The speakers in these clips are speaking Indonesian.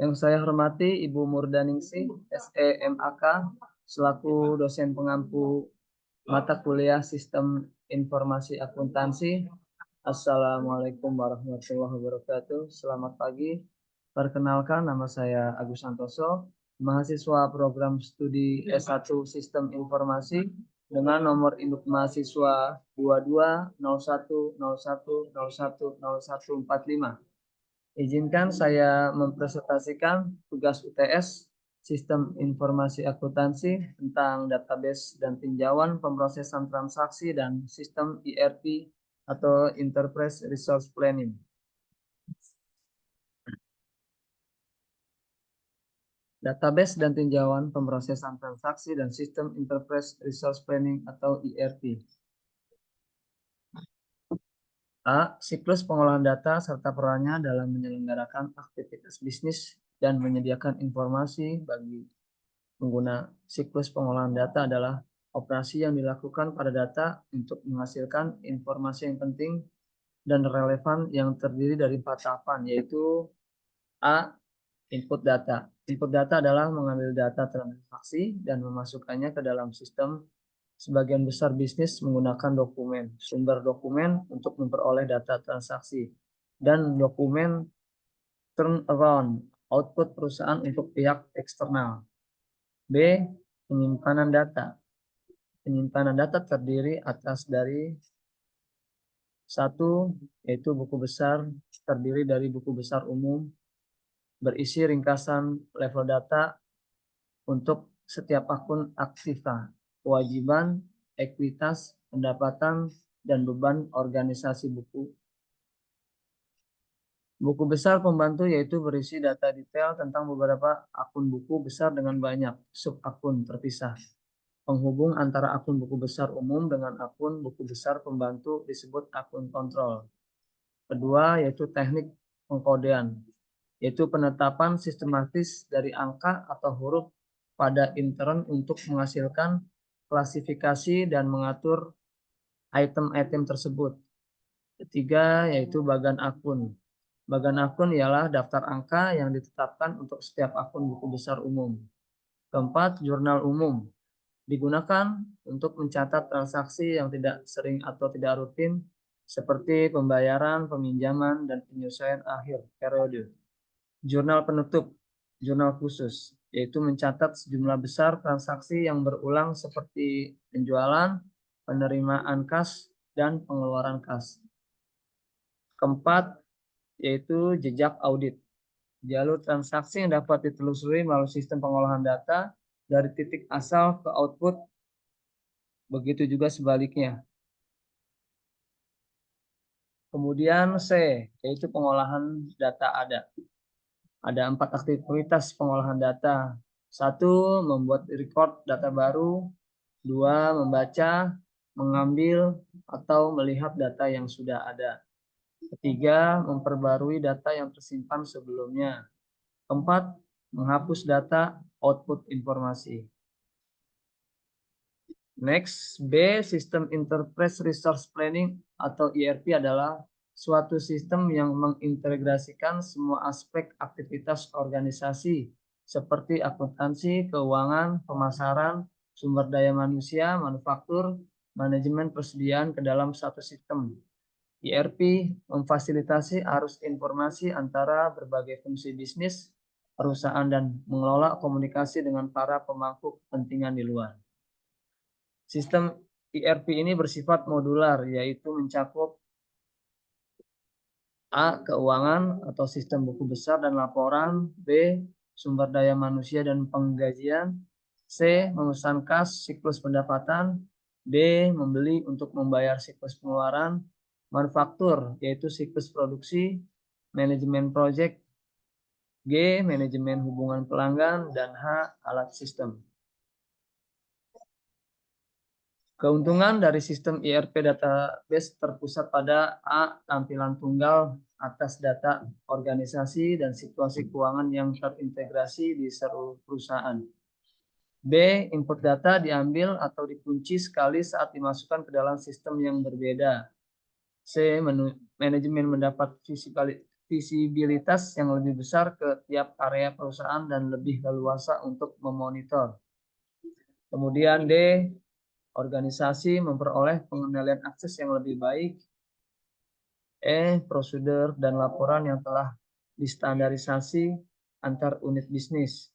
Yang saya hormati Ibu Murdaningsih, SEMAK, selaku dosen pengampu mata kuliah Sistem Informasi Akuntansi. Assalamualaikum warahmatullahi wabarakatuh. Selamat pagi. Perkenalkan, nama saya Agus Santoso, mahasiswa program studi S1 Sistem Informasi dengan nomor induk mahasiswa 220101010145. Izinkan saya mempresentasikan tugas UTS Sistem Informasi Akuntansi tentang database dan tinjauan pemrosesan transaksi dan sistem ERP atau Enterprise Resource Planning. Database dan tinjauan pemrosesan transaksi dan sistem Enterprise Resource Planning atau ERP. A. Siklus pengolahan data serta perannya dalam menyelenggarakan aktivitas bisnis dan menyediakan informasi bagi pengguna. Siklus pengolahan data adalah operasi yang dilakukan pada data untuk menghasilkan informasi yang penting dan relevan yang terdiri dari 4 tahapan, yaitu A. Input data. Input data adalah mengambil data transaksi dan memasukkannya ke dalam sistem. Sebagian besar bisnis menggunakan dokumen, sumber dokumen untuk memperoleh data transaksi, dan dokumen turnaround, output perusahaan untuk pihak eksternal. B. Penyimpanan data. Penyimpanan data terdiri atas dari satu, yaitu buku besar, terdiri dari buku besar umum, berisi ringkasan level data untuk setiap akun aktiva, kewajiban, ekuitas, pendapatan, dan beban organisasi buku. Buku besar pembantu yaitu berisi data detail tentang beberapa akun buku besar dengan banyak sub-akun terpisah. Penghubung antara akun buku besar umum dengan akun buku besar pembantu disebut akun kontrol. Kedua yaitu teknik pengkodean, yaitu penetapan sistematis dari angka atau huruf pada intern untuk menghasilkan klasifikasi dan mengatur item-item tersebut. Ketiga yaitu bagan akun. Bagan akun ialah daftar angka yang ditetapkan untuk setiap akun buku besar umum. Keempat, jurnal umum. Digunakan untuk mencatat transaksi yang tidak sering atau tidak rutin seperti pembayaran, peminjaman, dan penyesuaian akhir periode. Jurnal penutup, jurnal khusus, yaitu mencatat sejumlah besar transaksi yang berulang seperti penjualan, penerimaan kas, dan pengeluaran kas. Keempat, yaitu jejak audit. Jalur transaksi yang dapat ditelusuri melalui sistem pengolahan data dari titik asal ke output, begitu juga sebaliknya. Kemudian C, yaitu pengolahan data ada. Ada 4 aktivitas pengolahan data. 1, membuat record data baru. 2, membaca, mengambil, atau melihat data yang sudah ada. 3, memperbarui data yang tersimpan sebelumnya. 4, menghapus data output informasi. Next, B, Sistem Enterprise Resource Planning atau ERP adalah suatu sistem yang mengintegrasikan semua aspek aktivitas organisasi seperti akuntansi, keuangan, pemasaran, sumber daya manusia, manufaktur, manajemen persediaan ke dalam satu sistem. ERP memfasilitasi arus informasi antara berbagai fungsi bisnis, perusahaan, dan mengelola komunikasi dengan para pemangku kepentingan di luar. Sistem ERP ini bersifat modular, yaitu mencakup A. Keuangan atau sistem buku besar dan laporan. B. Sumber daya manusia dan penggajian. C. Memesan kas, siklus pendapatan. D. Membeli untuk membayar siklus pengeluaran. Manufaktur, yaitu siklus produksi. Manajemen proyek. G. Manajemen hubungan pelanggan. Dan H. Alat sistem. Keuntungan dari sistem ERP database terpusat pada A. Tampilan tunggal atas data organisasi dan situasi keuangan yang terintegrasi di seluruh perusahaan. B. Input data diambil atau dikunci sekali saat dimasukkan ke dalam sistem yang berbeda. C. Manajemen mendapat visibilitas yang lebih besar ke tiap area perusahaan dan lebih leluasa untuk memonitor. Kemudian D, organisasi memperoleh pengendalian akses yang lebih baik. E, prosedur dan laporan yang telah distandarisasi antar unit bisnis.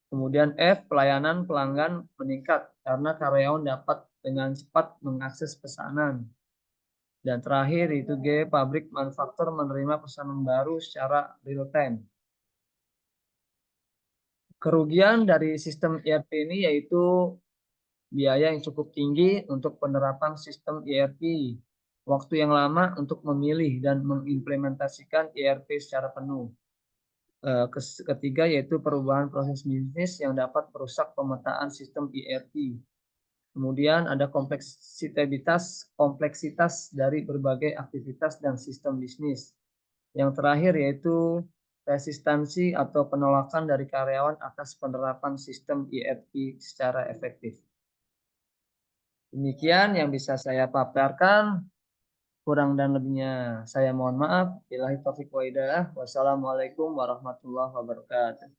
Kemudian F, pelayanan pelanggan meningkat karena karyawan dapat dengan cepat mengakses pesanan. Dan terakhir itu G, pabrik manufaktur menerima pesanan baru secara real time. Kerugian dari sistem ERP ini yaitu biaya yang cukup tinggi untuk penerapan sistem ERP, waktu yang lama untuk memilih dan mengimplementasikan ERP secara penuh. Ketiga yaitu perubahan proses bisnis yang dapat merusak pemetaan sistem ERP. Kemudian ada kompleksitas dari berbagai aktivitas dan sistem bisnis. Yang terakhir yaitu resistansi atau penolakan dari karyawan atas penerapan sistem ERP secara efektif. Demikian yang bisa saya paparkan. Kurang dan lebihnya saya mohon maaf. Billahi taufiq wa hidayah. Wassalamualaikum warahmatullahi wabarakatuh.